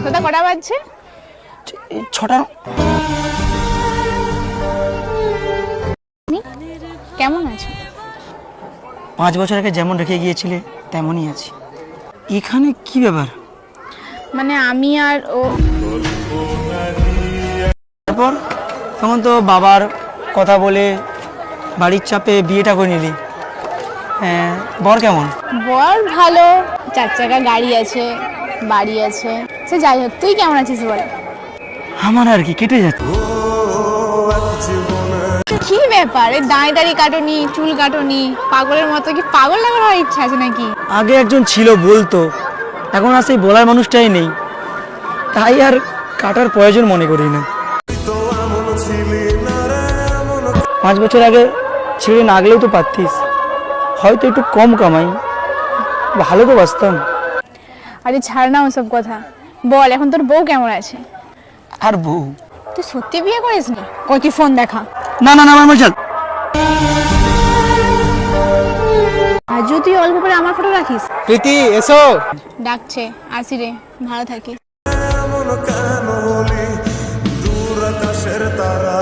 দাদা কটা বাজছে? 6টা। কেমন আছো? 5 বছর আগে যেমন রেখে গিয়েছিলে তেমনই আছি। এখানে কি ব্যাপার? মানে আমি আর ও। তারপর তখন তো বাবার কথা বলে বাড়ির চাপে বিয়েটা করে নিলি। হ্যাঁ, বর কেমন? বর ভালো, 4 চাকা গাড়ি আছে, বাড়ি আছে। সে যাই হোক, তুই কেমন আছিস বল? আমার আর কি, কেটে যাচ্ছে। কি ব্যাপার, এই দাঁড়িয়ে কাটনি, চুল কাটনি, পাগলের মতো? কি পাগল লাগার হওয়ার ইচ্ছা আছে নাকি? আগে একজন ছিল বলতো, এখন আর সেই বলার মানুষটাই নেই, তাই আর কাটার প্রয়োজন মনে করি না। 5 বছর আগে ছেড়ে না গেলেও তো পারতিস, হয়তো একটু কম কামাই, ভালো তো বাঁচতাম। আরে ছাড় না ওসব কথা, বল এখন তোর বউ কেমন আছে? আর বউ? তুই সত্যি বিয়ে করিস নি? কই তুই ফোন দেখা। না না না, আমার চল। আজও তুই অল্প করে আমার ফটো রাখিস? প্রীতি এসো। ডাকছে, আসি রে, ভালো থাকিস। দূর আকাশের তারা